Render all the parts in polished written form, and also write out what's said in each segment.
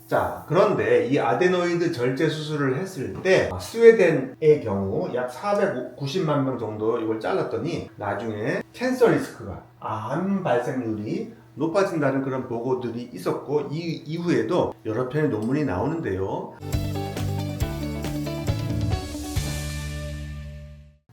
자, 그런데 이 아데노이드 절제 수술을 했을 때 스웨덴의 경우 약 490만 명 정도 이걸 잘랐더니 나중에 캔서 리스크가 암 발생률이 높아진다는 그런 보고들이 있었고 이 이후에도 여러 편의 논문이 나오는데요.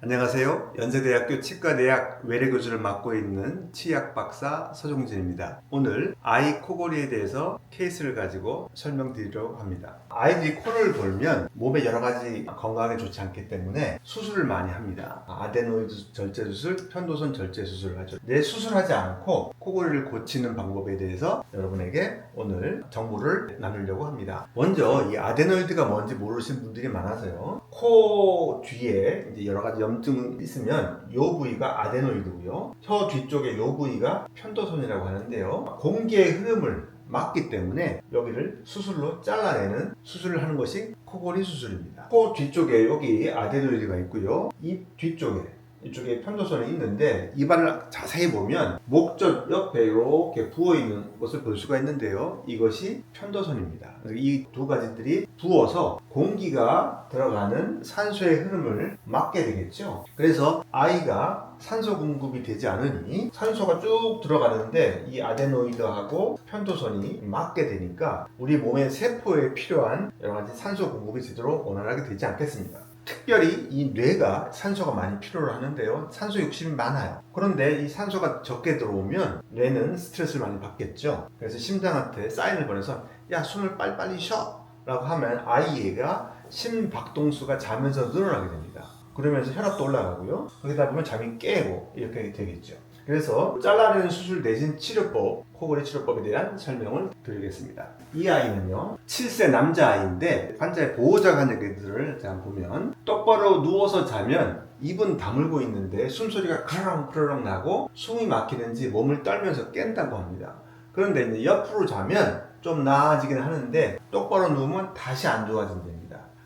안녕하세요. 연세대학교 치과내약 외래교수를 맡고 있는 치약 박사 서종진입니다. 오늘 아이 코골이에 대해서 케이스를 가지고 설명드리려고 합니다. 아이들이 코를 골면 몸에 여러 가지 건강에 좋지 않기 때문에 수술을 많이 합니다. 아데노이드 절제 수술, 편도선 절제 수술을 하죠. 내 수술하지 않고 코골이를 고치는 방법에 대해서 여러분에게 오늘 정보를 나누려고 합니다. 먼저 이 아데노이드가 뭔지 모르시는 분들이 많아서요. 코 뒤에 이제 여러 가지 염증이 있으면 이 부위가 아데노이드고요. 혀 뒤쪽에 이 부위가 편도선이라고 하는데요. 공기의 흐름을 막기 때문에 여기를 수술로 잘라내는 수술을 하는 것이 코골이 수술입니다. 코 뒤쪽에 여기 아데노이드가 있고요. 입 뒤쪽에 이쪽에 편도선이 있는데 입안을 자세히 보면 목젖 옆에 이렇게 부어있는 것을 볼 수가 있는데요. 이것이 편도선입니다. 이 두 가지들이 부어서 공기가 들어가는 산소의 흐름을 막게 되겠죠. 그래서 아이가 산소 공급이 되지 않으니 산소가 쭉 들어가는데 이 아데노이드하고 편도선이 막게 되니까 우리 몸의 세포에 필요한 여러 가지 산소 공급이 제대로 원활하게 되지 않겠습니다. 특별히 이 뇌가 산소가 많이 필요로 하는데요. 산소 욕심이 많아요. 그런데 이 산소가 적게 들어오면 뇌는 스트레스를 많이 받겠죠. 그래서 심장한테 사인을 보내서 야, 숨을 빨리빨리 쉬어 라고 하면 아이가 심박동수가 자면서 늘어나게 됩니다. 그러면서 혈압도 올라가고요. 거기다 보면 잠이 깨고 이렇게 되겠죠. 그래서 잘라내는 수술 내진 치료법, 코골이 치료법에 대한 설명을 드리겠습니다. 이 아이는요, 7세 남자아이인데 환자의 보호자 간격들을 보면 똑바로 누워서 자면 입은 다물고 있는데 숨소리가 크르렁크르렁 나고 숨이 막히는지 몸을 떨면서 깬다고 합니다. 그런데 이제 옆으로 자면 좀 나아지긴 하는데 똑바로 누우면 다시 안 좋아진답니다.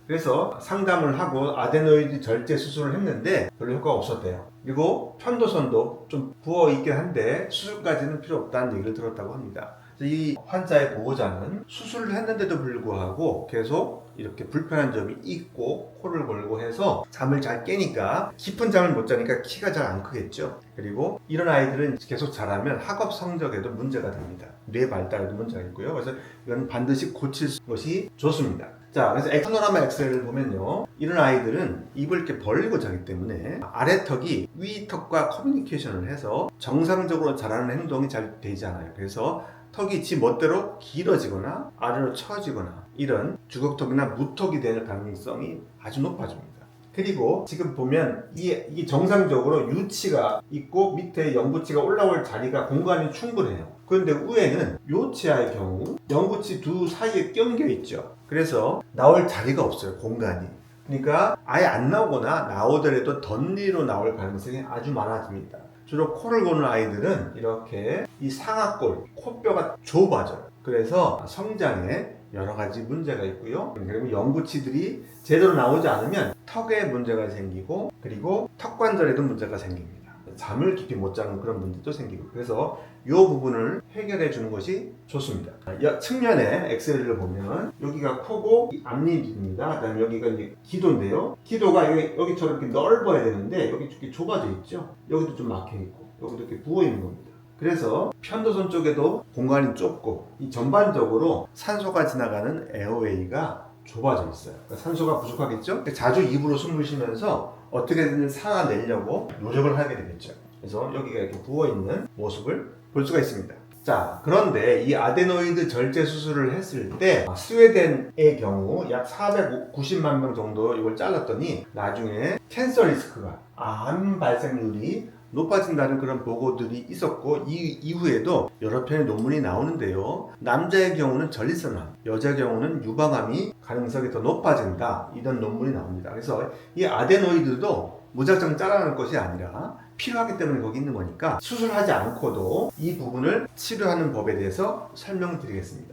그래서 상담을 하고 아데노이드 절제 수술을 했는데 별로 효과가 없었대요. 그리고 편도선도 좀 부어있긴 한데 수술까지는 필요 없다는 얘기를 들었다고 합니다. 이 환자의 보호자는 수술을 했는데도 불구하고 계속 이렇게 불편한 점이 있고 코를 골고 해서 잠을 잘 깨니까 깊은 잠을 못 자니까 키가 잘 안 크겠죠. 그리고 이런 아이들은 계속 자라면 학업 성적에도 문제가 됩니다. 뇌 발달에도 문제가 있고요. 그래서 이건 반드시 고칠 것이 좋습니다. 자, 그래서 파노라마 엑스레이를 보면요, 이런 아이들은 입을 이렇게 벌리고 자기 때문에 아래턱이 위턱과 커뮤니케이션을 해서 정상적으로 자라는 행동이 잘 되지 않아요. 그래서 턱이 지 멋대로 길어지거나 아래로 처지거나 이런 주걱턱이나 무턱이 될 가능성이 아주 높아집니다. 그리고 지금 보면 이게 정상적으로 유치가 있고 밑에 영구치가 올라올 자리가 공간이 충분해요. 그런데 위에는 요치아의 경우 영구치 두 사이에 껴겨 있죠. 그래서 나올 자리가 없어요, 공간이. 그러니까 아예 안 나오거나 나오더라도 덧니로 나올 가능성이 아주 많아집니다. 주로 코를 고는 아이들은 이렇게 이 상악골, 코뼈가 좁아져요. 그래서 성장에 여러 가지 문제가 있고요. 그리고 영구치들이 제대로 나오지 않으면 턱에 문제가 생기고 그리고 턱관절에도 문제가 생깁니다. 잠을 깊이 못 자는 그런 문제도 생기고 그래서 이 부분을 해결해 주는 것이 좋습니다. 측면에 엑스레이를 보면 여기가 코고 앞니입니다. 그다음에 여기가 이제 기도인데요. 기도가 여기처럼 이렇게 넓어야 되는데 여기 이렇게 좁아져 있죠. 여기도 좀 막혀 있고 여기도 이렇게 부어 있는 겁니다. 그래서 편도선 쪽에도 공간이 좁고 이 전반적으로 산소가 지나가는 에어웨이가 좁아져 있어요. 그러니까 산소가 부족하겠죠? 자주 입으로 숨을 쉬면서 어떻게든 살아내려고 노력을 하게 되겠죠. 그래서 여기가 이렇게 부어있는 모습을 볼 수가 있습니다. 자, 그런데 이 아데노이드 절제 수술을 했을 때 스웨덴의 경우 약 490만 명 정도 이걸 잘랐더니 나중에 캔서 리스크가 암 발생률이 높아진다는 그런 보고들이 있었고 이 이후에도 여러 편의 논문이 나오는데요. 남자의 경우는 전립선암, 여자의 경우는 유방암이 가능성이 더 높아진다 이런 논문이 나옵니다. 그래서 이 아데노이드도 무작정 잘라낼 것이 아니라 필요하기 때문에 거기 있는 거니까 수술하지 않고도 이 부분을 치료하는 법에 대해서 설명드리겠습니다.